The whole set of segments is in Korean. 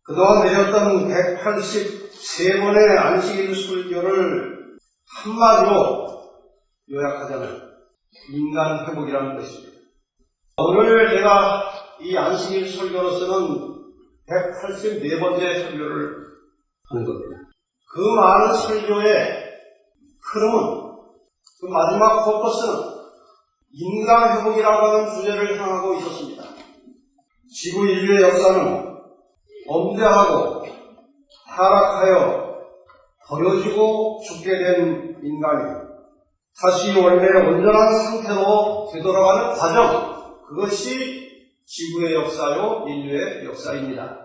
그동안 내렸던 183번의 안식일 설교를 한마디로 요약하자면 인간 회복이라는 것입니다. 오늘 제가 이 안식일 설교로서는 184번째 설교를 하는 겁니다. 그 많은 설교의 흐름은 그 마지막 포커스는 인간 회복이라고 하는 주제를 향하고 있었습니다. 지구 인류의 역사는 범죄하고 타락하여 버려지고 죽게 된 인간이 다시 원래 온전한 상태로 되돌아가는 과정, 그것이 지구의 역사요, 인류의 역사입니다.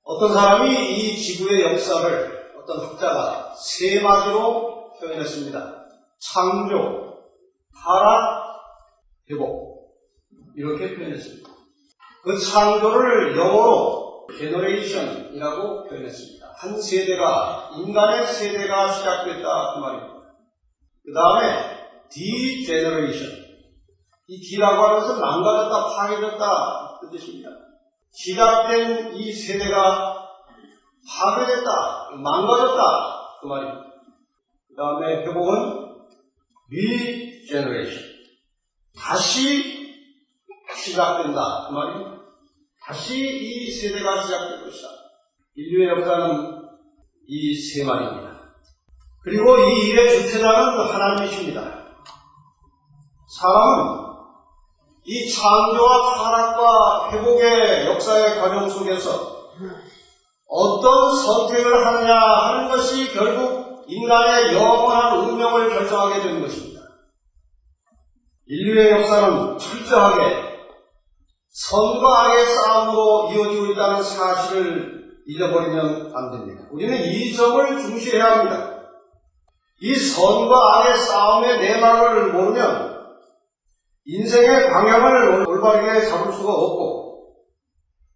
어떤 사람이 이 지구의 역사를, 어떤 학자가 세 마디로 표현했습니다. 창조, 타락, 회복, 이렇게 표현했습니다. 그 창조를 영어로 제너레이션이라고 표현했습니다. 한 세대가, 인간의 세대가 시작됐다 그 말입니다. 그 다음에 디제너레이션, 이 D라고 하는 것은 망가졌다, 파괴됐다 그 뜻입니다. 시작된 이 세대가 파괴됐다, 망가졌다 그 말입니다. 그 다음에 회복은 리제너레이션, 다시 시작된다 그 말입니다. 다시 이 세대가 시작될 것이다. 인류의 역사는 이 세 말입니다. 그리고 이 일의 주체자는 하나님이십니다. 사람은 이 창조와 타락과 회복의 역사의 과정 속에서 어떤 선택을 하느냐 하는 것이 결국 인간의 영원한 운명을 결정하게 되는 것입니다. 인류의 역사는 철저하게 선과 악의 싸움으로 이어지고 있다는 사실을 잊어버리면 안 됩니다. 우리는 이 점을 중시해야 합니다. 이 선과 악의 싸움의 내막을 모르면 인생의 방향을 올바르게 잡을 수가 없고,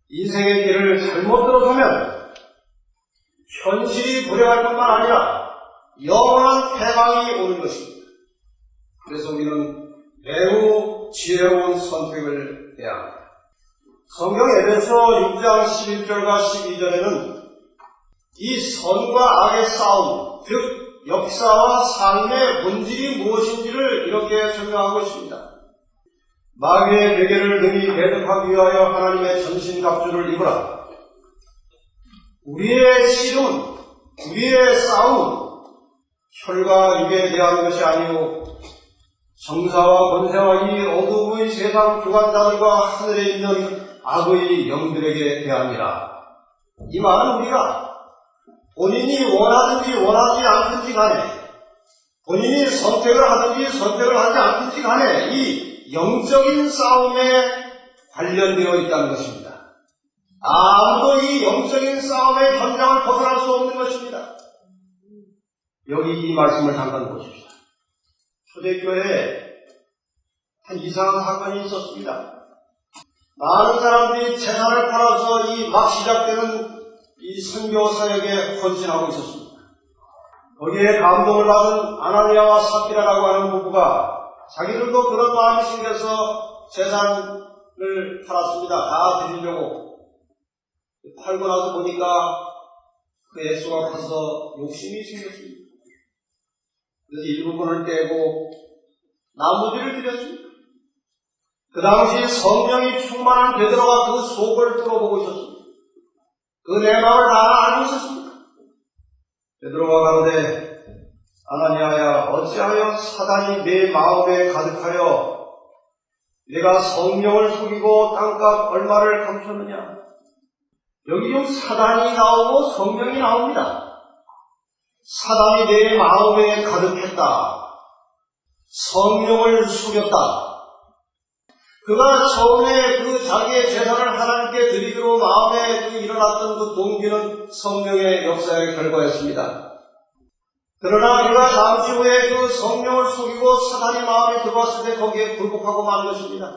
인생의 길을 잘못 들어서면 현실이 불행할 뿐만 아니라 영원한 패망이 오는 것입니다. 그래서 우리는 매우 지혜로운 선택을 해야 합니다. 성경 에베소 6장 11절과 12절에는 이 선과 악의 싸움, 즉 역사와 삶의 본질이 무엇인지를 이렇게 설명하고 있습니다. 마귀의 베개를 능히 대적하기 위하여 하나님의 전신갑주를 입으라. 우리의 씨름은, 우리의 싸움은 혈과 육에 대한 것이 아니오 정사와 권세와 이 어두움의 세상 주관자들과 하늘에 있는 악의 영들에게 대함이라. 이 말은 우리가 본인이 원하든지 원하지 않든지 간에, 본인이 선택을 하든지 선택을 하지 않든지 간에 이 영적인 싸움에 관련되어 있다는 것입니다. 아무도 이 영적인 싸움의 현장을 벗어날 수 없는 것입니다. 여기 이 말씀을 잠깐 보십시오. 초대교회에 한 이상한 사건이 있었습니다. 많은 사람들이 재산을 팔아서 이 막 시작되는 이 선교 사역에 헌신하고 있었습니다. 거기에 감동을 받은 아나니아와 삽비라라고 하는 부부가 자기들도 그런 마음이 생겨서 재산을 팔았습니다. 다 드리려고. 팔고 나서 보니까 그 액수가 커서 욕심이 생겼습니다. 그래서 일부분을 떼고 나머지를 드렸습니다. 그 당시 성령이 충만한 베드로가 그 속을 뚫어보고 있었습니다. 그 내막을 다 알고 있었습니다. 베드로가 가로되 아나니아야 어찌하여 사단이 내 마음에 가득하여 내가 성령을 속이고 땅값 얼마를 감췄느냐. 여기 좀 사단이 나오고 성령이 나옵니다. 사단이 내 마음에 가득했다. 성령을 속였다. 그가 처음에 그 자기의 재산을 하나님께 드리기로 마음에 일어났던 그 동기는 성령의 역사의 결과였습니다. 그러나 그가 잠시 후에 그 성령을 속이고 사단이 마음에 들어왔을 때 거기에 굴복하고 만 것입니다.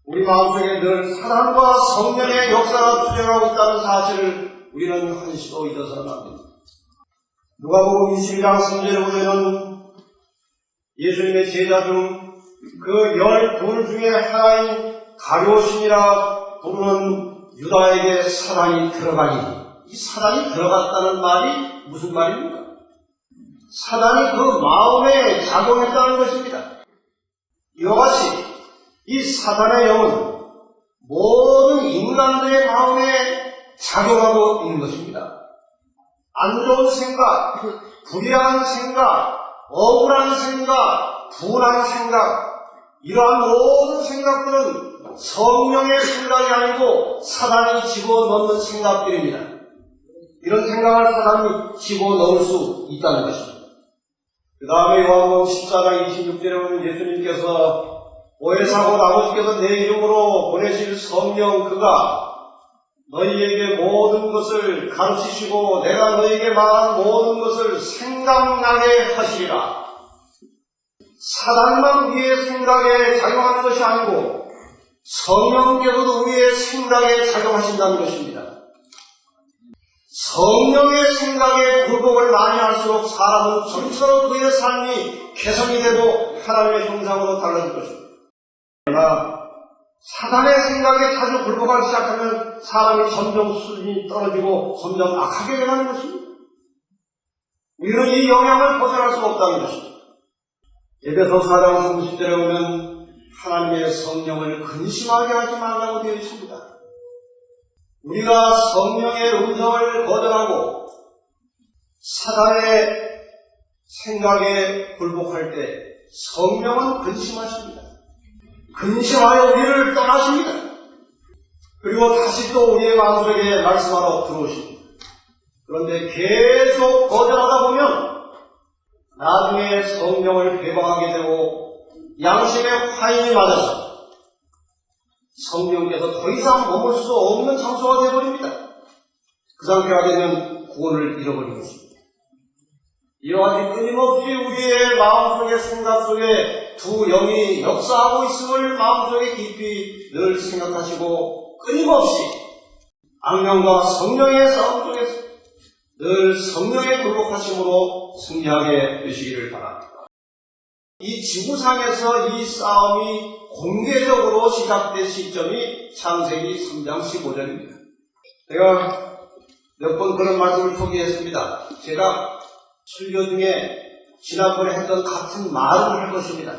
우리 마음속에 늘 사단과 성령의 역사가 투쟁하고 있다는 사실을 우리는 한시도 잊어서는 안 됩니다. 누가복음 22장 3절에 보면은 예수님의 제자 중 그 12 중에 하나인 가룟신이라 부르는 유다에게 사단이 들어가니, 이 사단이 들어갔다는 말이 무슨 말입니까? 사단이 그 마음에 작용했다는 것입니다. 이와 같이 이 사단의 영은 모든 인간들의 마음에 작용하고 있는 것입니다. 안 좋은 생각, 불의한 생각, 억울한 생각, 분한 생각, 이러한 모든 생각들은 성령의 생각이 아니고 사단이 집어넣는 생각들입니다. 이런 생각을 사단이 집어넣을 수 있다는 것입니다. 그 다음에 요한복음 14장 26절에 보면 예수님께서 오해사고 아버지께서 내 이름으로 보내실 성령 그가 너희에게 모든 것을 가르치시고 내가 너희에게 말한 모든 것을 생각나게 하시리라. 사단만 우리의 생각에 작용하는 것이 아니고 성령께서도 우리의 생각에 작용하신다는 것입니다. 성령의 생각에 굴복을 많이 할수록 사람은 점차로 그의 삶이 개선이 되고 하나님의 형상으로 달라질 것입니다. 그러나 사단의 생각에 자주 굴복하기 시작하면 사람이 점점 수준이 떨어지고 점점 악하게 되는 것입니다. 우리는 이 영향을 벗어날 수가 없다는 것입니다. 에베소 4장 30절에 보면 하나님의 성령을 근심하게 하지 말라고 되어 있습니다. 우리가 성령의 음성을 거절하고 사단의 생각에 굴복할 때 성령은 근심하십니다. 근심하여 우리를 떠나십니다. 그리고 다시 또 우리의 마음속에 말씀하러 들어오십니다. 그런데 계속 거절하다 보면 나중에 성령을 배반하게 되고 양심의 화인이 맞아서 성령께서 더 이상 머물 수 없는 장소가 되어버립니다. 그 상태가 되면 구원을 잃어버리는 것입니다. 이와 같이 끊임없이 우리의 마음속의 생각 속에 두 영이 역사하고 있음을 마음속에 깊이 늘 생각하시고 끊임없이 악령과 성령의 싸움 속에서 늘 성령의 굴복하심으로 승리하게 되시기를 바랍니다. 이 지구상에서 이 싸움이 공개적으로 시작된 시점이 창세기 3장 15절입니다. 제가 몇 번 그런 말씀을 소개했습니다. 제가 설교 중에 지난번에 했던 같은 말을 할 것입니다.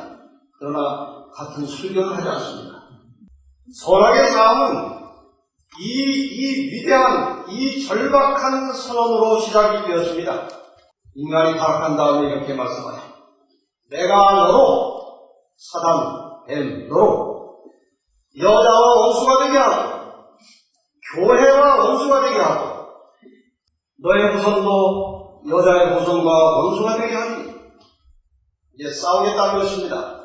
그러나 같은 설교는 하지 않습니다. 선악의 싸움은 이 위대한, 이 절박한 선언으로 시작이 되었습니다. 인간이 타락한 다음에 이렇게 말씀하죠. 내가 너로, 사단, 뱀, 너로 여자와 원수가 되게 하고 교회와 원수가 되게 하고 너의 후손도 여자의 후손과 원수가 되게 하니 이제 싸우겠다는 것입니다.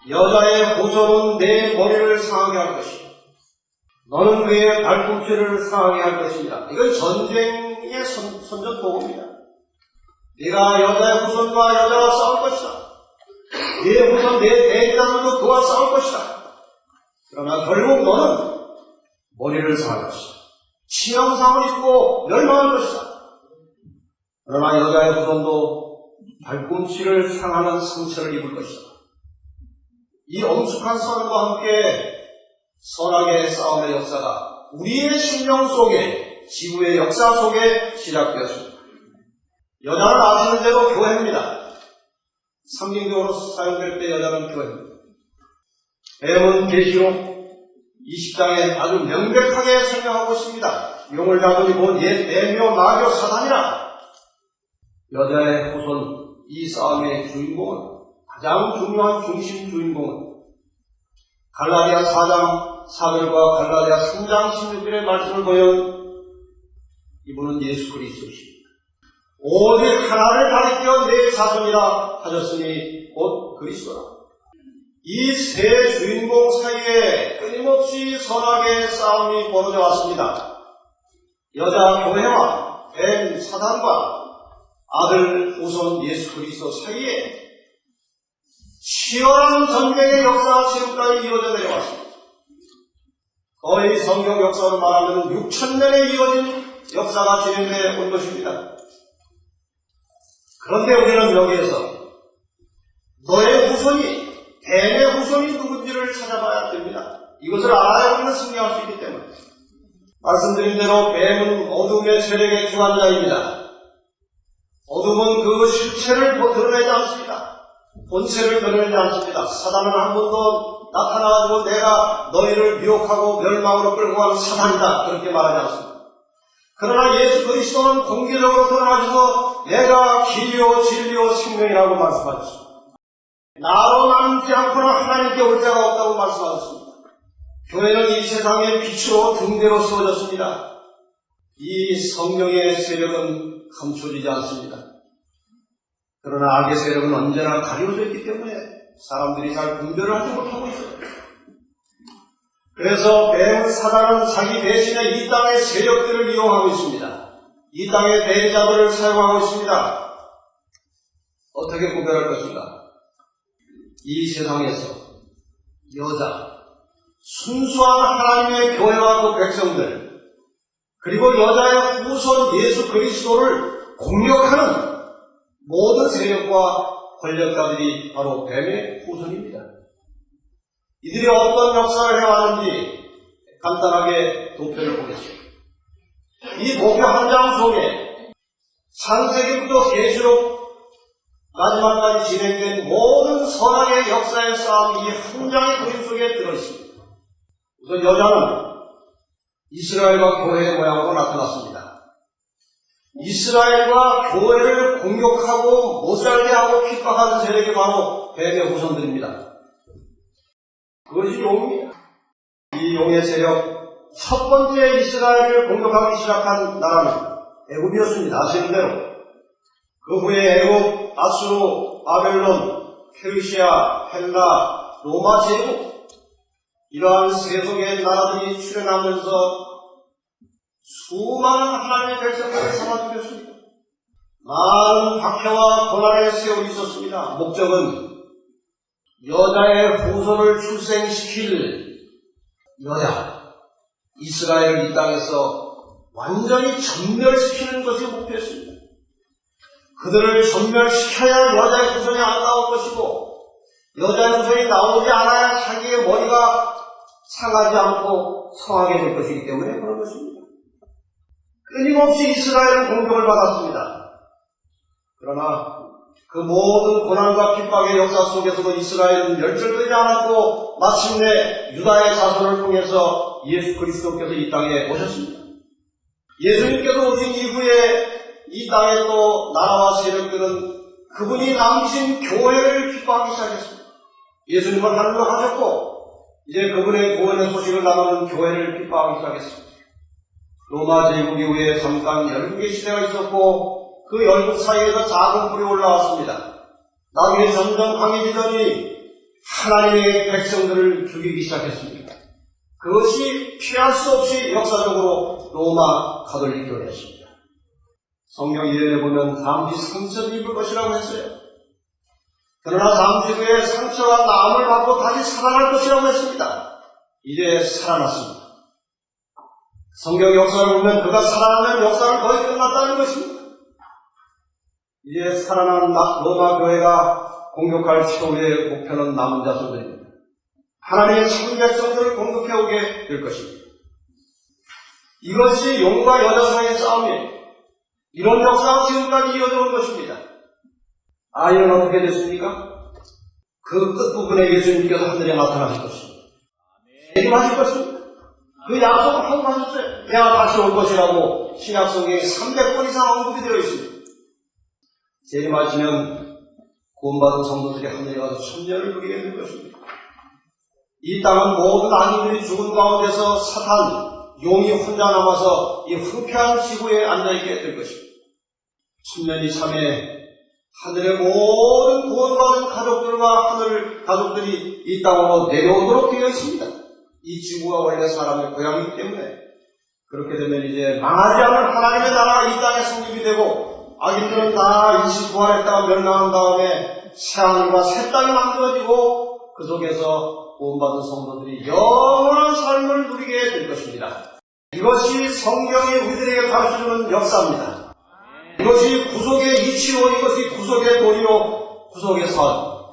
여자의 후손은 내 머리를 상하게 할 것이고 너는 그의 발꿈치를 상하게 할 것입니다. 이건 전쟁의 선전도구입니다. 네가 여자의 후손과 여자와 싸울 것이다. 네 후손, 내 대장도 그와 싸울 것이다. 그러나 결국 너는 머리를 상할 것이다. 치명상을 입고 멸망할 것이다. 그러나 여자의 후손도 발꿈치를 상하는 상처를 입을 것이다. 이 엄숙한 선언과 함께 선악의 싸움의 역사가 우리의 심령 속에, 지구의 역사 속에 시작되었습니다. 여자는 아시는 대로 교회입니다. 상징적으로 사용될 때 여자는 교회입니다. 뱀은 계시록 20장에 아주 명백하게 설명하고 있습니다. 용을 잡으니 곧 옛 뱀이요 마귀요 사단이라. 여자의 후손, 이 싸움의 주인공은, 가장 중요한 중심 주인공은 갈라디아 4장 4절과 갈라디아 3장 16절의 말씀을 보면 이분은 예수 그리스도십니다. 오직 하나를 가리켜 내 자손이라 하셨으니 곧 그리스도라. 이 세 주인공 사이에 끊임없이 선악의 싸움이 벌어져 왔습니다. 여자 교회와 뱀 사단과 아들 우선 예수 그리스도 사이에 치열한 전쟁의 역사가 지금까지 이어져 내려왔습니다. 거의 성경 역사로 말하면 6,000년에 이어진 역사가 진행되어 온 것입니다. 그런데 우리는 여기에서 너의 후손이, 뱀의 후손이 누군지를 찾아봐야 됩니다. 이것을 알아야 우리는 승리할 수 있기 때문에 말씀드린 대로 뱀은 어둠의 세력의 주관자입니다. 어둠은 그 실체를 드러내지 않습니다. 본체를 드러내지 않습니다. 사단은 한 번도 나타나가지고 내가 너희를 미혹하고 멸망으로 끌고 가는 사단이다 그렇게 말하지 않습니다. 그러나 예수 그리스도는 공개적으로 드러나셔서 내가 길이요 진리요 생명이라고 말씀하셨습니다. 나로 남지 않고는 하나님께 올 자가 없다고 말씀하셨습니다. 교회는 이 세상의 빛으로 등대로 세워졌습니다. 이 성령의 세력은 감춰지지 않습니다. 그러나 악의 세력은 언제나 가려져 있기 때문에 사람들이 잘 분별을 하지 못하고 있어요. 그래서 뱀 사단은 자기 대신에 이 땅의 세력들을 이용하고 있습니다. 이 땅의 대리자들을 사용하고 있습니다. 어떻게 구별할 것인가? 이 세상에서 여자, 순수한 하나님의 교회와 그 백성들, 그리고 여자의 후손 예수 그리스도를 공격하는 모든 세력과 권력자들이 바로 뱀의 후손입니다. 이들이 어떤 역사를 해왔는지 간단하게 도표를 보겠습니다. 이 도표 한 장 속에 창세기부터 계시록 마지막까지 진행된 모든 선악의 역사의 싸움이 이 한 장의 그림 속에 들어있습니다. 우선 여자는 이스라엘과 교회의 모양으로 나타났습니다. 이스라엘과 교회를 공격하고 못살게 하고 핍박하는 세력이 바로 뱀의 후손들입니다. 그것이 용입니다. 이 용의 세력, 첫 번째 이스라엘을 공격하기 시작한 나라는 애굽이었습니다. 아시는 대로. 그 후에 애굽, 아수르, 바벨론, 페르시아, 헬라, 로마 제국, 이러한 세속의 나라들이 출현하면서 수많은 하나님의 백성들을 삼아 죽였습니다. 많은 박해와 고난의 세월이 있었습니다. 목적은 여자의 후손을 출생시킬 여자, 이스라엘을 이 땅에서 완전히 전멸시키는 것이 목표였습니다. 그들을 전멸시켜야 여자의 후손이 안 나올 것이고, 여자의 후손이 나오지 않아야 자기의 머리가 상하지 않고 성하게 될 것이기 때문에 그런 것입니다. 끊임없이 이스라엘은 공격을 받았습니다. 그러나 그 모든 고난과 핍박의 역사 속에서도 이스라엘은 멸절되지 않았고 마침내 유다의 자손을 통해서 예수 그리스도께서 이 땅에 오셨습니다. 예수님께서 오신 이후에 이 땅에 또 나라와 세력들은 그분이 남기신 교회를 핍박하기 시작했습니다. 예수님은 하늘로 가셨고 이제 그분의 구원의 소식을 나누는 교회를 핍박하기 시작했습니다. 로마 제국 이후에 잠깐 열국의 시대가 있었고 그 열국 사이에서 작은 불이 올라왔습니다. 나중에 점점 강해지더니 하나님의 백성들을 죽이기 시작했습니다. 그것이 피할 수 없이 역사적으로 로마 가톨릭 교회였습니다. 성경 1년에 보면 잠시 상처를 입을 것이라고 했어요. 그러나 잠시 후에 상처와 나음을 받고 다시 살아날 것이라고 했습니다. 이제 살아났습니다. 성경 역사를 보면 그가 살아나면 역사는 거의 끝났다는 것입니다. 이제 살아난 로마 교회가 공격할 최후의 목표는 남은 자손들입니다. 하나님의 참 백성들을 공격해오게 될 것입니다. 이것이 용과 여자 사이의 싸움이에요. 이런 역사가 지금까지 이어져 온 것입니다. 아이는 어떻게 됐습니까? 그 끝부분에 예수님께서 하늘에 나타나실 것입니다. 재림하실 것입니다. 그 약속을 하고 가셨어요. 내가 다시 올 것이라고 신약성경에 300번 이상 언급이 되어 있습니다. 재림하시면 구원받은 성도들이 하늘에 가서 천년을 누리게 될 것입니다. 이 땅은 모든 악인들이 죽은 가운데서 사탄, 용이 혼자 남아서 이 황폐한 지구에 앉아있게 될 것입니다. 천년이 참에 하늘의 모든 구원받은 가족들과 하늘 가족들이 이 땅으로 내려오도록 되어 있습니다. 이 지구가 원래 사람의 고향이기 때문에 그렇게 되면 이제 망하지 않는 하나님의 나라가 이 땅에 성립이 되고 악인들은 다 일시 부활했다가 멸망한 다음에 새하늘과 새 땅이 만들어지고 그 속에서 구원받은 성도들이 영원한 삶을 누리게 될 것입니다. 이것이 성경이 우리들에게 가르쳐주는 역사입니다. 이것이 구속의 이치요, 이것이 구속의 도리요, 구속의 선.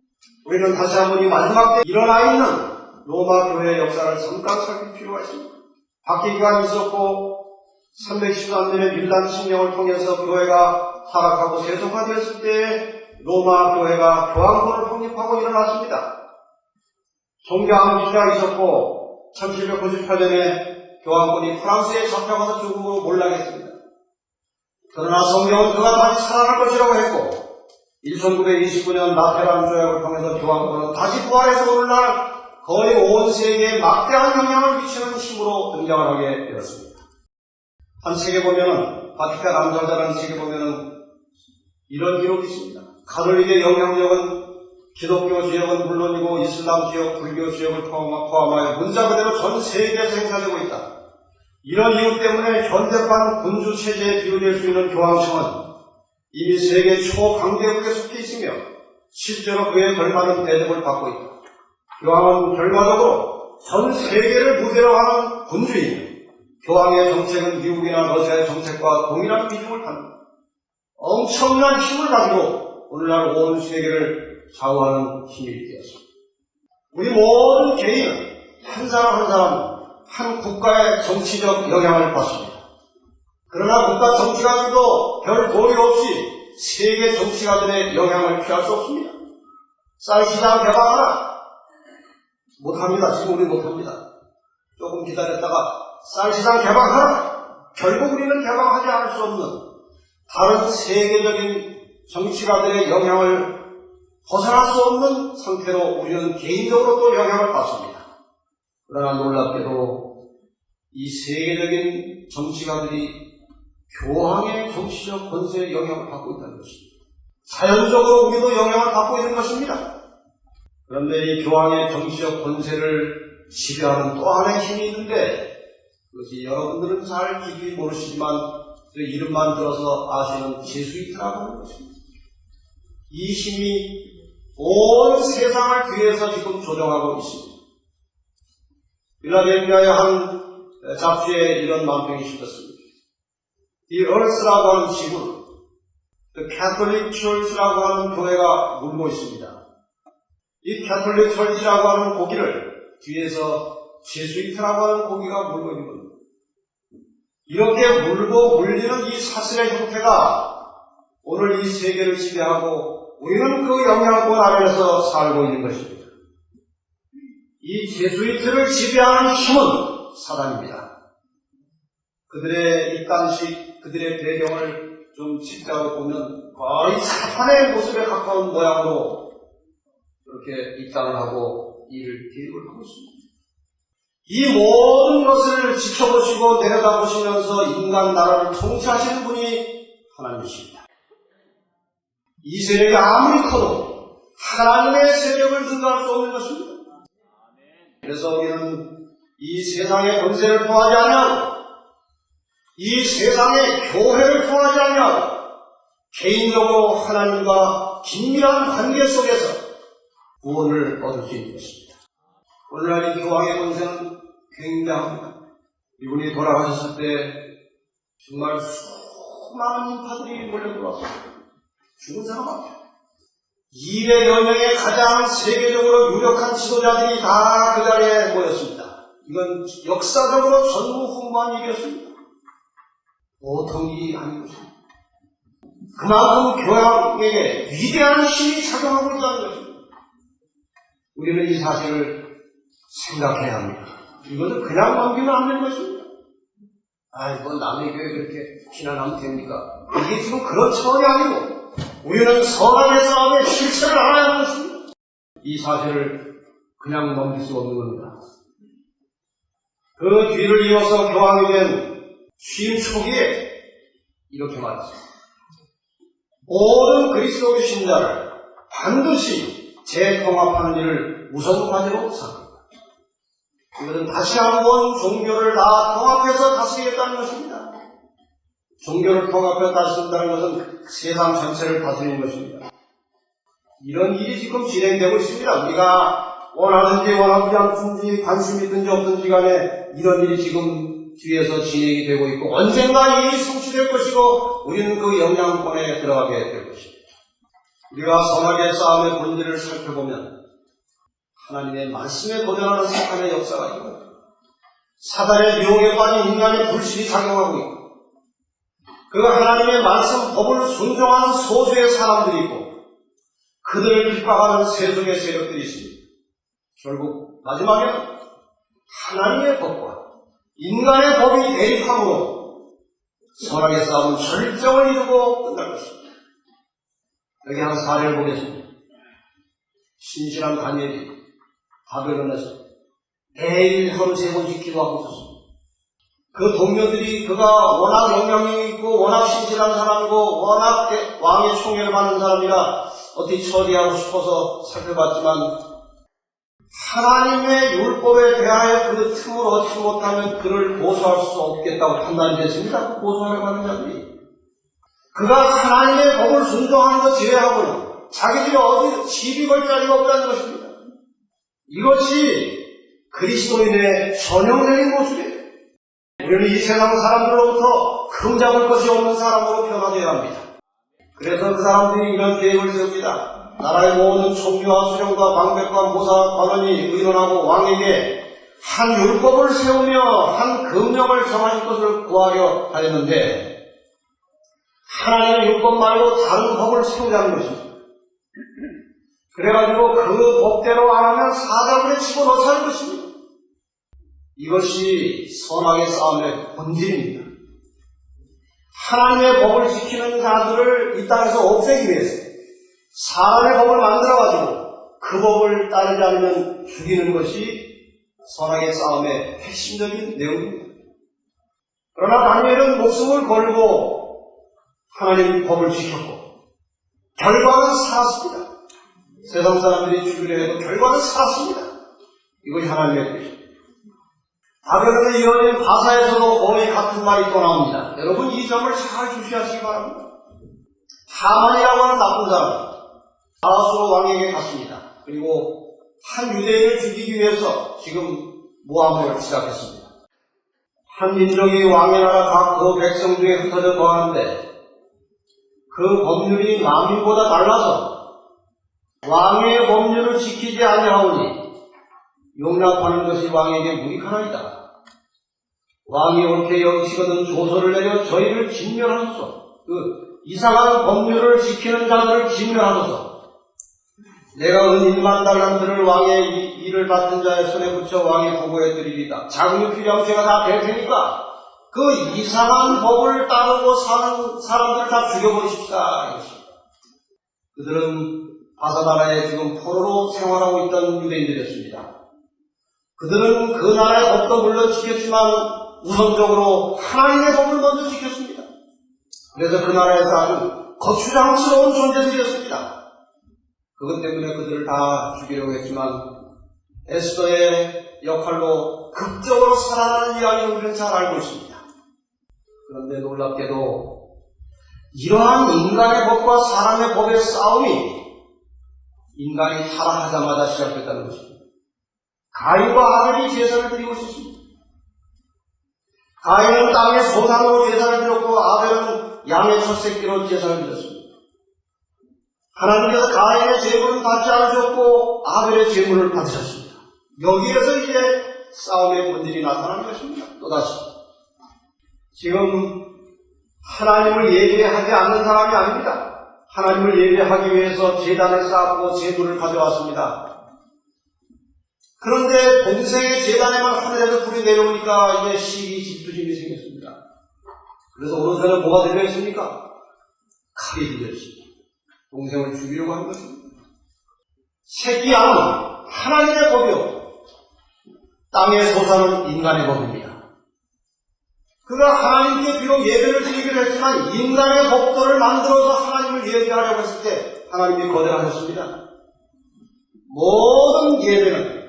우리는 다시 한번 이 마지막 때 일어나 있는 로마 교회의 역사를 잠깐 살필 필요가 있습니다. 박해 기간이 있었고 313년의 율단 침략을 통해서 교회가 타락하고 세속화되었을 때 로마 교회가 교황권을 확립하고 일어났습니다. 종교항 시대가 있었고 1798년에 교황권이 프랑스에 잡혀가서 죽음으로 몰락했습니다. 그러나 성경은 그가 다시 살아날 것이라고 했고 1929년 라테란 조약을 통해서 교황권은 다시 부활해서 오늘날 거의 온 세계에 막대한 영향을 미치는 힘으로 등장을 하게 되었습니다. 한 책에 보면은 바티칸 암살자라는 책에 보면은 이런 기록이 있습니다. 가톨릭의 영향력은 기독교 지역은 물론이고 이슬람 지역, 불교 지역을 포함하여 문자 그대로 전 세계에서 행사되고 있다. 이런 이유 때문에 현대판 군주 체제에 비유될 수 있는 교황청은 이미 세계 초강대국에 속해 있으며 실제로 그에 걸맞는 대접을 받고 있다. 교황은 결과적으로 전 세계를 무대로 하는 군주이며 교황의 정책은 미국이나 러시아의 정책과 동일한 비중을 갖는다. 엄청난 힘을 가지고 오늘날 온 세계를 좌우하는 힘이 되었습니다. 우리 모든 개인은 한 사람 한 사람 한 국가의 정치적 영향을 받습니다. 그러나 국가 정치가들도 별 도리 없이 세계 정치가들의 영향을 피할 수 없습니다. 쌀시장 개방하라. 못합니다. 지금 우리 못합니다. 조금 기다렸다가 쌀시장 개방하라. 결국 우리는 개방하지 않을 수 없는 다른 세계적인 정치가들의 영향을 벗어날 수 없는 상태로 우리는 개인적으로 또 영향을 받습니다. 그러나 놀랍게도 이 세계적인 정치가들이 교황의 정치적 권세에 영향을 받고 있다는 것입니다. 자연적으로 우리도 영향을 받고 있는 것입니다. 그런데 이 교황의 정치적 권세를 지배하는 또 하나의 힘이 있는데 그것이 여러분들은 잘 깊이 모르시지만 그 이름만 들어서 아시는 제수이트라고 하는 것입니다. 이 힘이 온 세상을 뒤에서 지금 조정하고 있습니다. 필라델피아의 한 잡지에 이런 만평이 실렸습니다. The Earth라고 하는 지구는 The Catholic Church라고 하는 교회가 물고 있습니다. 이 Catholic Church라고 하는 고기를 뒤에서 제수이트라고 하는 고기가 물고 있는 겁니다. 이렇게 물고 물리는 이 사슬의 형태가 오늘 이 세계를 지배하고 우리는 그 영향권 아래에서 살고 있는 것입니다. 이 제수이트를 지배하는 힘은 사단입니다. 그들의 입단식, 그들의 배경을 좀 직자로 보면 거의 사탄의 모습에 가까운 모양으로 그렇게 입단을 하고 이를 계획을 하고 있습니다. 이 모든 것을 지켜보시고 내려다보시면서 인간 나라를 통치하시는 분이 하나님이십니다. 이 세력이 아무리 커도 하나님의 세력을 능가할 수 없는 것입니다. 그래서 우리는 이 세상의 권세를 통하지 않냐고, 이 세상의 교회를 통하지 않냐고, 개인적으로 하나님과 긴밀한 관계 속에서 구원을 얻을 수 있는 것입니다. 오늘날 이 교황의 권세는 굉장합니다. 이분이 돌아가셨을 때 정말 수많은 인파들이 몰려들어왔습니다. 죽은 사람 앞에 200여 명의 가장 세계적으로 유력한 지도자들이 다 그 자리에 모였습니다. 이건 역사적으로 전무후무한 일이었습니다. 보통 일이 아닌 것입니다. 그만큼 교황에게 위대한 힘이 작용하고 있다는 것입니다. 우리는 이 사실을 생각해야 합니다. 이것을 그냥 넘기면 안 되는 것입니다. 아이고, 남의 교회 그렇게 비난하면 됩니까? 이게 지금 그런 차원이 아니고 우리는 선악의 싸움의 실체를 알아야 하는 것입니다. 이 사실을 그냥 넘길 수 없는 겁니다. 그 뒤를 이어서 교황이 된 취임 초기에 이렇게 말했습니다. 모든 그리스도 신자를 반드시 재통합하는 일을 우선 과제로 삼습니다. 이것은 다시 한번 종교를 다 통합해서 다스리겠다는 것입니다. 종교를 통합해서 다스린다는 것은 세상 전체를 다스리는 것입니다. 이런 일이 지금 진행되고 있습니다. 우리가 원하든지 원하지 않든지 관심이 있든지 없든지 간에 이런 일이 지금 뒤에서 진행이 되고 있고 언젠가 이 일이 성취될 것이고 우리는 그 영향권에 들어가게 될 것입니다. 우리가 선악의 싸움의 본질을 살펴보면 하나님의 말씀에 도전하는 사탄의 역사가 있고 사단의 유혹에 빠진 인간의 불신이 작용하고 있고, 그 하나님의 말씀 법을 순종하는 소수의 사람들이 있고, 그들을 핍박하는 세속의 세력들이 있습니다. 결국 마지막에는 하나님의 법과 인간의 법이 대립함으로 선악의 싸움은 절정을 이루고 끝날 것입니다. 여기 한 사례를 보겠습니다. 신실한 다니엘이 바벨론에서 매일 하루 3번씩 기도하고 있었습니다. 그 동료들이 그가 워낙 영향력이 있고 워낙 신실한 사람이고 워낙 왕의 총애를 받는 사람이라 어떻게 처리하고 싶어서 살펴봤지만, 하나님의 율법에 대하여 그 틈을 얻지 못하면 그를 고소할 수 없겠다고 판단이 됐습니다. 고소하려고 하는 자들이. 그가 하나님의 법을 순종하는 것 제외하고는 자기들이 어디 시비 걸 자리가 없다는 것입니다. 이것이 그리스도인의 전형적인 모습이에요. 우리는 이 세상 사람들로부터 흠잡을 것이 없는 사람으로 변화되어야 합니다. 그래서 그 사람들이 이런 계획을 세웁니다. 나라의 모든 총리와 수령과 방백과 모사, 관원이 의논하고 왕에게 한 율법을 세우며 한 금령을 정하실 것을 구하려 하였는데, 하나님의 율법 말고 다른 법을 세우자는 것입니다. 그래가지고 그 법대로 안 하면 사자굴에 집어넣자는 것입니다. 이것이 선악의 싸움의 본질입니다. 하나님의 법을 지키는 자들을 이 땅에서 없애기 위해서 사람의 법을 만들어가지고 그 법을 따르지 않으면 죽이는 것이 선악의 싸움의 핵심적인 내용입니다. 그러나 다니엘은 목숨을 걸고 하나님의 법을 지켰고 결과는 살았습니다. 세상 사람들이 죽이려 해도 결과는 살았습니다. 이것이 하나님의 뜻입니다. 바벨론에 이어진 바사에서도 거의 같은 말이 또 나옵니다. 여러분 이 점을 잘 주시하시기 바랍니다. 하만이라고 하는 나쁜 사람 아하수로 왕에게 갔습니다. 그리고 한 유대인을 죽이기 위해서 지금 모함을 시작했습니다. 한 민족이 왕의 나라 각 그 백성 중에 흩어져 거하는데 그 법률이 만민보다 달라서 왕의 법률을 지키지 아니하오니 용납하는 것이 왕에게 무익하나이다. 왕이 옳게 여기시거든 조서를 내려 저희를 진멸하소서. 그 이상한 법률을 지키는 자들을 진멸하소서. 내가 은 1만 달란트를 왕의 일을 맡은 자의 손에 붙여 왕의 보고해 드리리다. 자금이 필요하면 제가 다 될 테니까 그 이상한 법을 따르고 사는 사람들을 다 죽여버리십시다. 이것입니다. 그들은 바사나라에 지금 포로로 생활하고 있던 유대인들이었습니다. 그들은 그 나라의 법도 물론 지켰지만 우선적으로 하나님의 법을 먼저 지켰습니다. 그래서 그 나라에서 아주 거추장스러운 존재들이었습니다. 그것 때문에 그들을 다 죽이려고 했지만 에스더의 역할로 극적으로 살아나는 이야기를 우리는 잘 알고 있습니다. 그런데 놀랍게도 이러한 인간의 법과 사람의 법의 싸움이 인간이 타락하자마자 시작됐다는 것입니다. 가인과 아벨이 제사를 드리고 있었습니다. 가인은 땅의 소산으로 제사를 드렸고 아벨은 양의 첫 새끼로 제사를 드렸습니다. 하나님께서 가인의 제물을 받지 않으셨고 아벨의 제물을 받으셨습니다. 여기에서 이제 싸움의 본질이 나타나는 것입니다. 또다시 지금 하나님을 예배하지 않는 사람이 아닙니다. 하나님을 예배하기 위해서 제단을 쌓고 제물을 가져왔습니다. 그런데 동생의 제단에만 하늘에서 불이 내려오니까 이제 시기 질투심이 생겼습니다. 그래서 오른손에 뭐가 들려있습니까? 칼이 들려있습니다. 동생을 죽이려고 하는 것입니다. 새끼 양은 하나님의 법이요 땅의 소산은 인간의 법입니다. 그가 하나님께 비록 예배를 드리기로 했지만 인간의 법도를 만들어서 하나님을 예배하려고 했을 때 하나님이 거절하셨습니다. 모든 예배는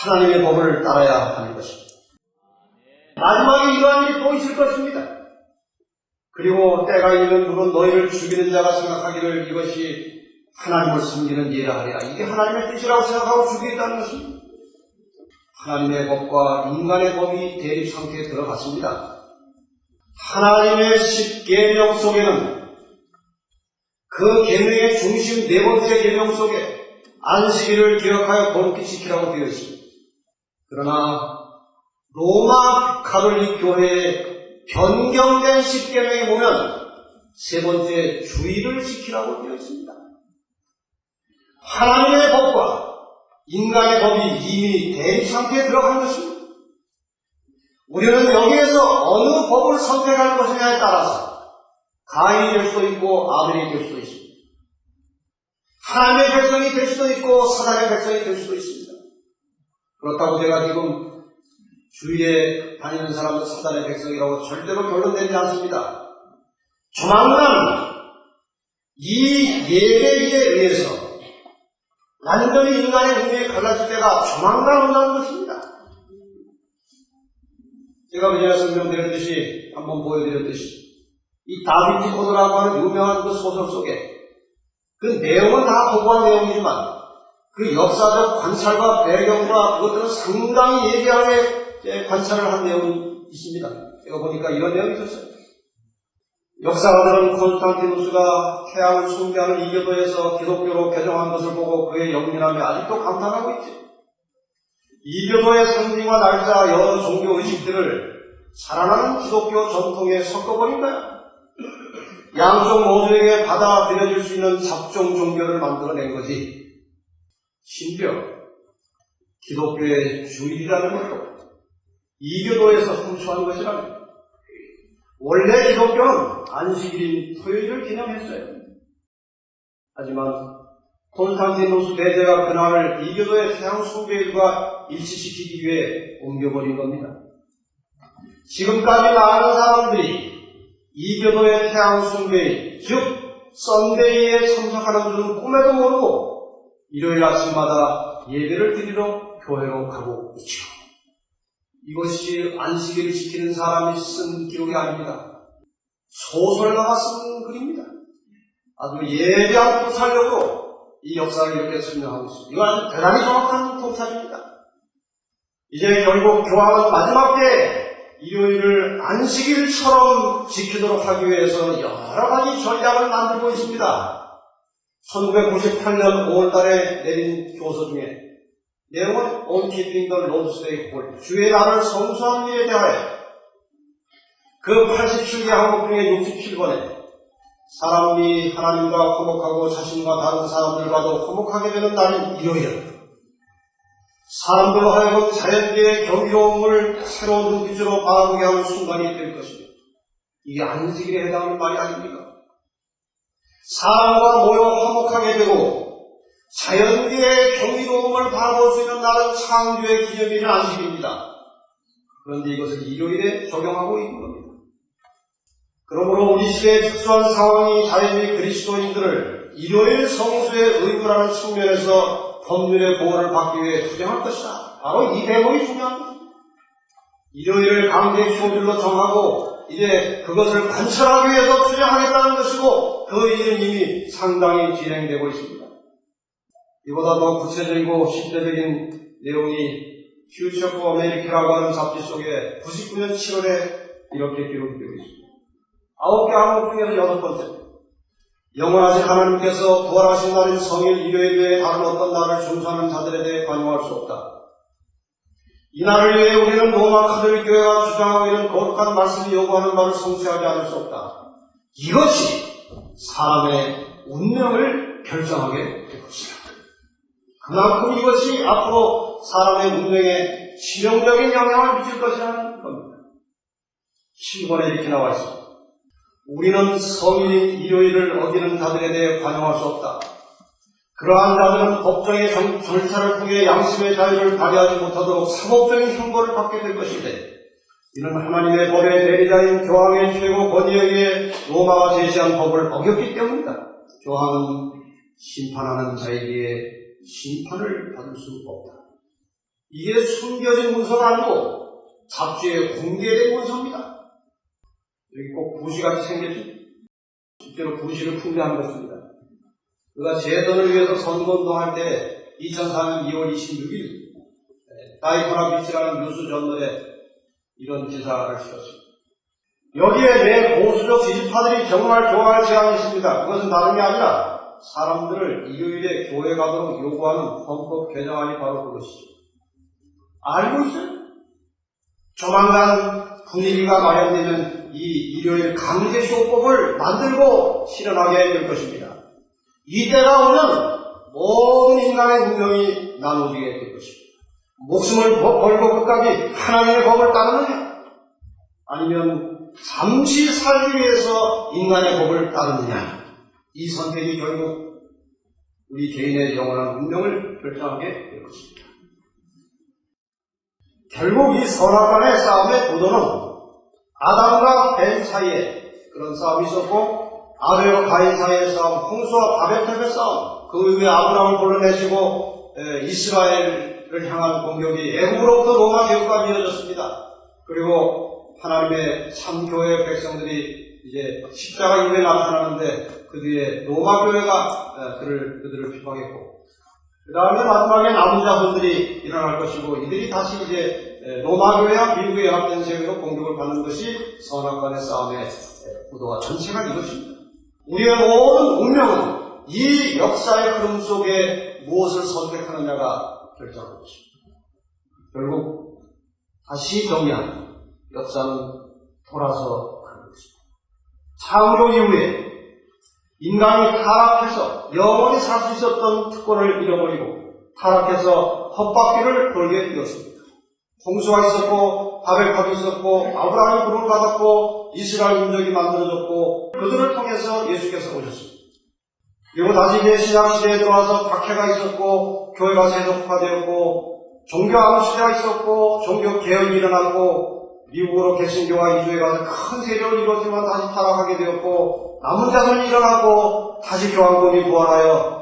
하나님의 법을 따라야 하는 것입니다. 마지막에 이러한 일이 또 있을 것입니다. 그리고 때가 이르면 누군 너희를 죽이는 자가 생각하기를 이것이 하나님을 섬기는 예라 하리라. 이게 하나님의 뜻이라고 생각하고 죽이겠다는 것입니다. 하나님의 법과 인간의 법이 대립 상태에 들어갔습니다. 하나님의 10계명 속에는 그 계명의 중심 4번째 계명 속에 안식일을 기억하여 거룩히 지키라고 되어 있습니다. 그러나 로마 가톨릭 교회의 변경된 십계명에 보면 세 번째 주의를 지키라고 되어 있습니다. 하나님의 법과 인간의 법이 이미 대립 상태에 들어간 것입니다. 우리는 여기에서 어느 법을 선택할 것이냐에 따라서 가인이 될 수도 있고 아벨이 될 수도 있습니다. 하나님의 백성이 될 수도 있고 사단의 백성이 될 수도 있습니다. 그렇다고 제가 지금 주위에 다니는 사람은 사단의 백성이라고 절대로 결론내지 않습니다. 조만간 이 예배에 의해서 완전히 인간의 운명이 갈라질 때가 조만간 온다는 것입니다. 제가 그전에 설명드렸듯이 한번 보여드렸듯이 이 다빈치 코드라고 하는 유명한 그 소설 속에 그 내용은 다 고고한 내용이지만 그 역사적 관찰과 배경과 그것들은 상당히 예리하게 관찰을 한 내용이 있습니다. 제가 보니까 이런 내용이 있었어요. 역사가들은 콘스탄티누스가 태양을 숭배하는 이교도에서 기독교로 개종한 것을 보고 그의 영리함에 아직도 감탄하고 있지. 이교도의 상징과 날짜, 여러 종교 의식들을 살아나는 기독교 전통에 섞어버린 거야. 양쪽 모두에게 받아들여질 수 있는 잡종 종교를 만들어낸 거지. 심지어 기독교의 주일이라는 것도 이교도에서 훔쳐한 것이라면 원래 기독교는 안식일인 토요일을 기념했어요. 하지만 콘스탄티누스 대제가 그날을 이교도의 태양 숭배일과 일치시키기 위해 옮겨버린 겁니다. 지금까지 많은 사람들이 이교도의 태양 숭배일, 즉 썬데이에 참석하는 줄은 꿈에도 모르고 일요일 아침마다 예배를 드리러 교회로 가고 있죠. 이것이 안식일을 지키는 사람이 쓴 기록이 아닙니다. 소설가가 쓴 글입니다. 아주 예리한 통찰력으로 이 역사를 이렇게 설명하고 있습니다. 이건 아주 대단히 정확한 통찰입니다. 이제 결국 교황은 마지막 때에 일요일을 안식일처럼 지키도록 하기 위해서 여러 가지 전략을 만들고 있습니다. 1998년 5월달에 내린 교서 중에 내용은 On Keeping the Lord's Day Holy, 주의 날을 성수하는 일에 대하여 그 87개 항목 중에 67번에 사람이 하나님과 화목하고 자신과 다른 사람들과도 화목하게 되는 날인 일요일은 사람들로 하여금 자연계의 경이로움을 새로운 눈빛으로 바라보게 하는 순간이 될 것이며 이게 안식일에 해당하는 말이 아닙니까? 사람과 모여 화목하게 되고 자연계의 경이로움을 바라볼 수 있는 날은 창조의 기념일인 안식일입니다. 그런데 이것을 일요일에 적용하고 있는 겁니다. 그러므로 우리 시대의 특수한 상황이 자연의 그리스도인들을 일요일 성수의 의무라는 측면에서 법률의 보호를 받기 위해 투쟁할 것이다. 바로 이 대목이 중요한 것입니다. 일요일을 강제 휴일로 정하고 이제 그것을 관철하기 위해서 투쟁하겠다는 것이고 그 일은 이미 상당히 진행되고 있습니다. 이보다 더 구체적이고 실제적인 내용이 Future for America라고 하는 잡지 속에 99년 7월에 이렇게 기록이 되고 있습니다. 9개 항목 중에서 6번째. 영원하신 하나님께서 부활하신 날인 성일 일요일 외에 다른 어떤 날을 준수하는 자들에 대해 관용할 수 없다. 이 날을 위해 우리는 로마 가톨릭 교회가 주장하고 있는 거룩한 말씀이 요구하는 바를 성취하지 않을 수 없다. 이것이 사람의 운명을 결정하게 될 것이다. 그만큼 이것이 앞으로 사람의 운명에 치명적인 영향을 미칠 것이라는 겁니다. 7번에 이렇게 나와 있습니다. 우리는 성일인 일요일을 어기는 자들에 대해 관용할 수 없다. 그러한 자들은 법정의 절차를 통해 양심의 자유를 발휘하지 못하도록 사법적인 형벌을 받게 될 것인데 이는 하나님의 법의 내리자인 교황의 최고 권위에 의해 로마가 제시한 법을 어겼기 때문이다. 교황은 심판하는 자에게 심판을 받을 수 없다. 이게 숨겨진 문서가 아니고 잡지에 공개된 문서입니다. 여기 꼭 부시같이 생겼죠. 실제로 부시를 풍자한 것입니다. 그가 재선을 위해서 선거운동할 때 2004년 2월 26일 다이코나 비치라는 뉴스 저널에 이런 기사를 실었습니다. 여기에 내 보수적 지지파들이 정말 좋아할 지향이 있습니다. 그것은 다름이 아니라 사람들을 일요일에 교회 가도록 요구하는 헌법 개정안이 바로 그것이죠. 알고 있어요? 조만간 분위기가 마련되면 이 일요일 강제쇼법을 만들고 실현하게 될 것입니다. 이때가 오면 모든 인간의 운명이 나누어지게 될 것입니다. 목숨을 걸고 끝까지 하나님의 법을 따르느냐, 아니면 잠시 살기 위해서 인간의 법을 따르느냐, 이 선택이 결국 우리 개인의 영원한 운명을 결정하게 될 것입니다. 결국 이 선악간의 싸움의 고도는 아담과 뱀 사이에 그런 싸움이 있었고, 아벨과 가인 사이의 싸움, 홍수와 바벨탑의 싸움, 그 이후에 아브라함을 불러내시고 이스라엘을 향한 공격이 애국으로부터 로마 제국까지 이어졌습니다. 그리고 하나님의 참교회 백성들이 이제 십자가 이후에 나타나는데 그 뒤에 로마 교회가 그들을 비방했고, 그 다음에 마지막에 남은 자손들이 일어날 것이고, 이들이 다시 이제 로마 교회와 미국의 연합된 세계로 공격을 받는 것이 선악간의 싸움의 구도와 전체가 이것입니다. 우리의 모든 운명은 이 역사의 흐름 속에 무엇을 선택하느냐가 결정하는 것입니다. 결국 다시 정리하면 역사는 돌아서 가는 것입니다. 창조 이후에 인간이 타락해서 영원히 살 수 있었던 특권을 잃어버리고 타락해서 헛바퀴를 돌게 되었습니다. 홍수가 있었고 바벨탑이 있었고 아브라함이 부름을 받았고 이스라엘 민족이 만들어졌고 그들을 통해서 예수께서 오셨습니다. 그리고 다시 이제 신약시대에 들어와서 박해가 있었고 교회가 세속화되었고 종교 암흑 시대가 있었고 종교 개혁이 일어났고 미국으로 개신교가 이주해 가서 큰 세력을 이루었지만 다시 타락하게 되었고 남은 자손이 일어나고 다시 교황권이 부활하여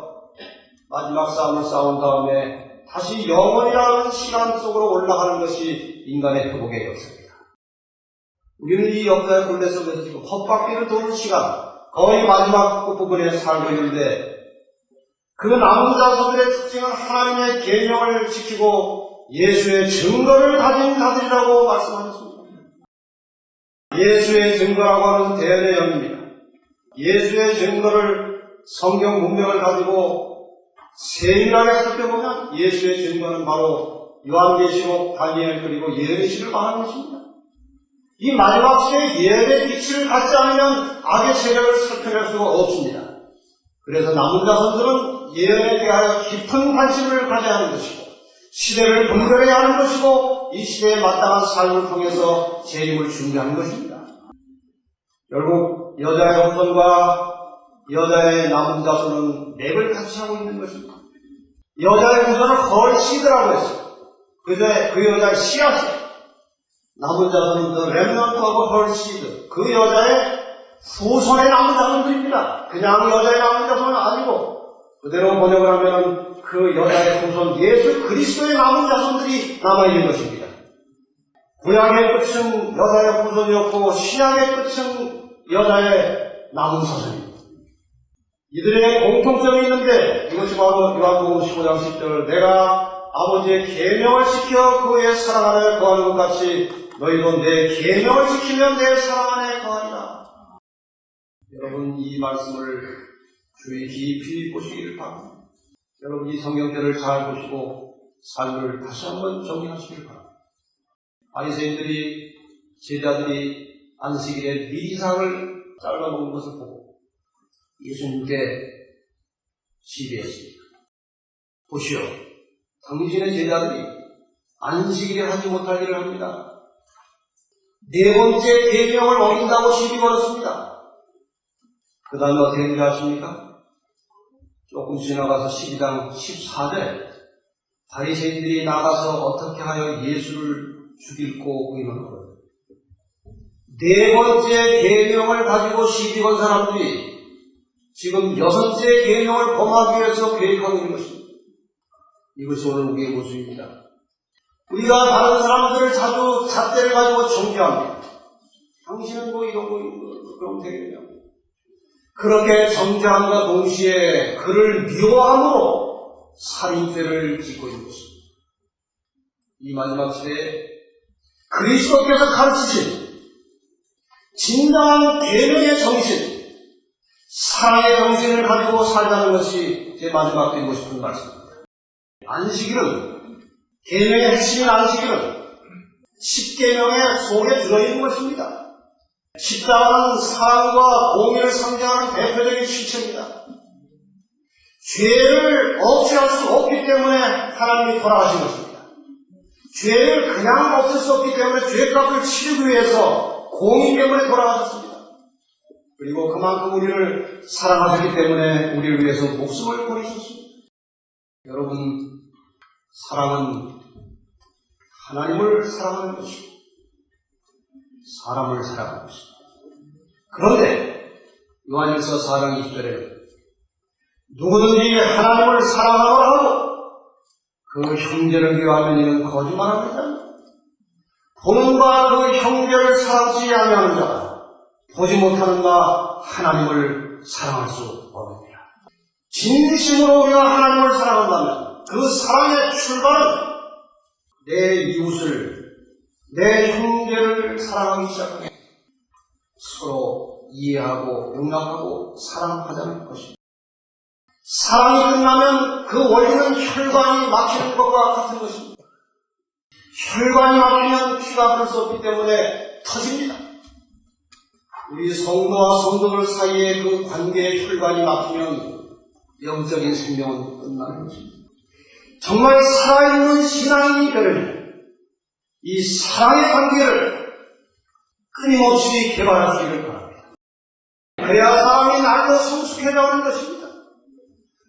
마지막 싸움을 싸운 다음에 다시 영원이라는 시간 속으로 올라가는 것이 인간의 회복의 역사입니다. 우리는 이 역사의 굴레 속에서 지금 헛바퀴를 도는 시간, 거의 마지막 끝부분에 살고 있는데, 그 남은 자손들의 특징은 하나님의 계명을 지키고 예수의 증거를 가진 자들이라고 말씀하셨습니다. 예수의 증거라고 하는 대연의 영입니다. 예수의 증거를 성경 문맥을 가지고 세밀하게 살펴보면 예수의 증거는 바로 요한계시록, 다니엘 그리고 예레미야를 말하는 것입니다. 이 마지막 시대에 예언의 빛을 갖지 않으면 악의 세력을 살펴낼 수가 없습니다. 그래서 남은 자손들은 예언에 대하여 깊은 관심을 가져야 하는 것이고 시대를 분별해야 하는 것이고 이 시대에 마땅한 삶을 통해서 재림을 준비하는 것입니다. 결국 여자의 후손과 여자의 남은 자손은 맥을 같이 하고 있는 것입니다. 여자의 후손은 헐시드라고 했어요. 그 여자의 씨앗이에요. 남은 자손은 the remnant of her seed, 그 여자의 후손의 남은 자손들입니다. 그냥 여자의 남은 자손은 아니고 그대로 번역을 하면 그 여자의 후손 예수 그리스도의 남은 자손들이 남아있는 것입니다. 구약의 끝은 여자의 후손이었고 신약의 끝은 여자의 남은 자손입니다. 이들의 공통점이 있는데 이것이 바로 요한복음 15장 10절 내가 아버지의 계명을 지켜 그의 사랑 안에 거하는 것 같이 너희도 내 계명을 지키면 내 사랑 안에 거하리라. 여러분 이 말씀을 주의 깊이 보시기를 바랍니다. 여러분 이 성경절을 잘 보시고 삶을 다시 한번 정리하시길 바랍니다. 바리새인들이 제자들이 안식일에 미리상을 잘라먹는 것을 보고 예수님께 시비했습니다. 보시오, 당신의 제자들이 안식일에 하지 못할 일을 합니다. 네 번째 계명을 어긴다고 시비 걸었습니다. 그 다음에 어떻게 했는지 아십니까? 조금 지나가서 12장 14절에 바리새인들이 나가서 어떻게 하여 예수를 죽일고 의논한 거예요. 네 번째 계명을 가지고 시비 건 사람들이 지금 여섯째 계명을 범하기 위해서 계획하고 있는 것입니다. 이것이 오늘 우리의 모습입니다. 우리가 다른 사람들을 자주 잣대를 가지고 정죄합니다. 당신은 뭐 이런 거 그럼 되겠냐. 그렇게 정죄함과 동시에 그를 미워함으로 살인죄를 짓고 있는 것입니다. 이 마지막 시대에 그리스도께서 가르치신 진정한 계명의 정신, 사랑의 정신을 가지고 살자는 것이 제 마지막 드리고 싶은 말씀입니다. 안식일은, 계명의 핵심인 안식일은 십계명의 속에 들어있는 것입니다. 십자가는 사랑과 공의를 상징하는 대표적인 실체입니다. 죄를 없애할 수 없기 때문에 하나님이 돌아가신 것입니다. 죄를 그냥 없앨 수 없기 때문에 죄값을 치르기 위해서 공의 때문에 돌아가셨습니다. 그리고 그만큼 우리를 사랑하셨기 때문에 우리를 위해서 목숨을 버리셨습니다. 여러분, 사랑은 하나님을 사랑하는 것이고 사람을 사랑하는 것입니다. 그런데 요한일서 4장 20절에는 누구든지 하나님을 사랑하노라 하고 그 형제를 미워하면 이는 거짓말하는 자입니다. 보는 바 그 형제를 사랑하지 아니하는 자가 보지 못하는 바 하나님을 사랑할 수 없느니라. 진심으로 우리가 하나님을 사랑한다면 그 사랑의 출발은 내 이웃을, 내 형제를 사랑하기 시작하면 서로 이해하고 용납하고 사랑하자는 것입니다. 사랑이 끝나면 그 원리는 혈관이 막히는 것과 같은 것입니다. 혈관이 막히면 피가 흐를 수 없기 때문에 터집니다. 우리 성도와 성도들 사이에 그 관계의 혈관이 막히면 영적인 생명은 끝나는 것입니다. 정말 살아있는 신앙이 되려면 이 사랑의 관계를 끊임없이 개발할 수 있기를 바랍니다. 그래야 사람이 날로 성숙해져가는 것입니다.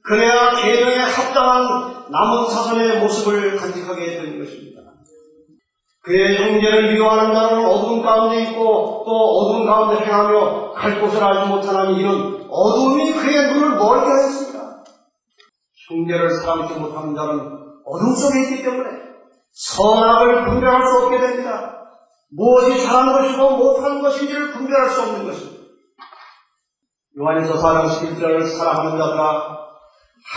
그래야 계명에 합당한 남은 사선의 모습을 간직하게 되는 것입니다. 그의 형제를 미워하는 자는 어두운 가운데 있고 또 어두운 가운데 행하며 갈 곳을 알지 못하나니 이는 어두움이 그의 눈을 멀게 하였습니다. 형제를 사랑하지 못하는 자는 어둠 속에 있기 때문에 선악을 분별할 수 없게 됩니다. 무엇이 잘하는 것이고 못하는 것인지를 분별할 수 없는 것입니다. 요한일서 4장 11절을 사랑하는 자들아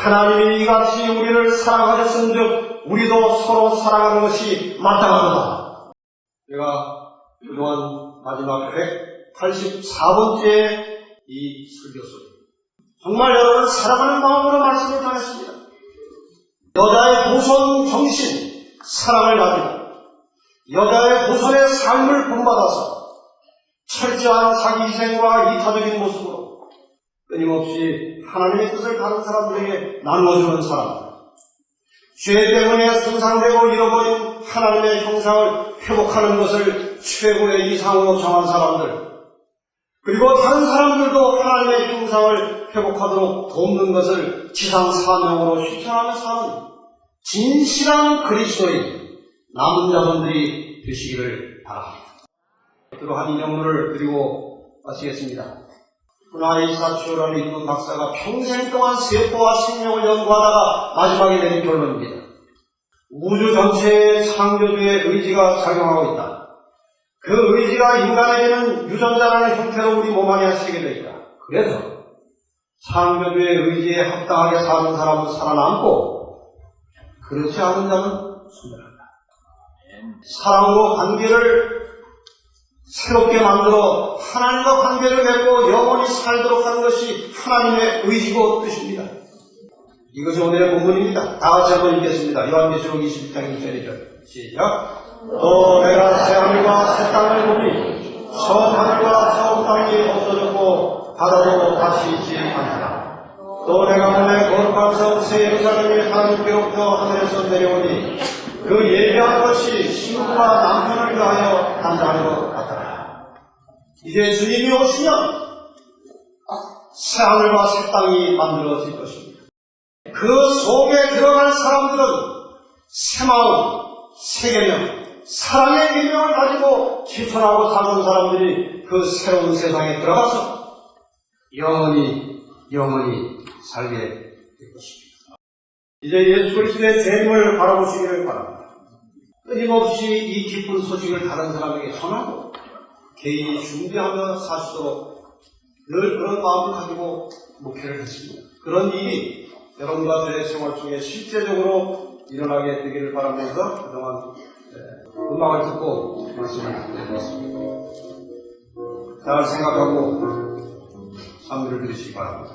하나님이 이같이 우리를 사랑하셨은즉 우리도 서로 사랑하는 것이 마땅하도다. 제가 그동안 마지막 184번째 이 설교소리 정말 여러분을 사랑하는 마음으로 말씀을 전했습니다. 여자의 보손 정신, 사랑을 가지고 여자의 보손의 삶을 본받아서 철저한 사기희생과 이타적인 모습으로 끊임없이 하나님의 뜻을 다른 사람들에게 나누어주는 사람들, 죄 때문에 손상되고 잃어버린 하나님의 형상을 회복하는 것을 최고의 이상으로 정한 사람들, 그리고 다른 사람들도 하나님의 형상을 회복하도록 돕는 것을 지상 사명으로 실천하며 사는 진실한 그리스도인 남은 자손들이 되시기를 바랍니다. 끝으로 한 인용문을 드리고 마치겠습니다. 후나이 사치오라는 인문 박사가 평생 동안 세포와 생명을 연구하다가 마지막에 내린 결론입니다. 우주 전체에 창조주의 의지가 작용하고 있다. 그 의지가 인간에게는 유전자라는 형태로 우리 몸 안에 새겨져 있다. 그래서 창조주의 의지에 합당하게 사는 사람은 살아남고 그렇지 않은 자는 소멸한다. 사랑으로 관계를 새롭게 만들어 하나님과 관계를 맺고 영원히 살도록 하는 것이 하나님의 의지고 뜻입니다. 이것이 오늘의 본문입니다. 다 같이 한번 읽겠습니다. 요한계시록 21장 1절이죠. 시작. 또 내가 새 하늘과 새 땅을 보니 처음 하늘과 처음 땅이 없어졌고 바다도 다시 있지 않더라. 또 내가 보내 거룩한 성 새 예루살렘이 하나님께로부터 하늘에서 내려오니 그 예비한 것이 신부가 남편을 위하여 담당하는 것 같더라. 이제 주님이 오시면 새 하늘과 새 땅이 만들어질 것입니다. 그 속에 들어갈 사람들은 새 마음, 새 개념, 사랑의 개념을 가지고 실천하고 사는 사람들이 그 새로운 세상에 들어가서 영원히 살게 될 것입니다. 이제 예수 그리스도의 재림을 바라보시기를 바랍니다. 끊임없이 이 기쁜 소식을 다른 사람에게 전하고 개인이 준비하며 사시도록 늘 그런 마음을 가지고 목회를 했습니다. 그런 일이 여러분과 저의 생활 중에 실제적으로 일어나게 되기를 바라면서 그동안 음악을 듣고 말씀을 드렸습니다. 잘 생각하고 찬미를 드리시기 바랍니다.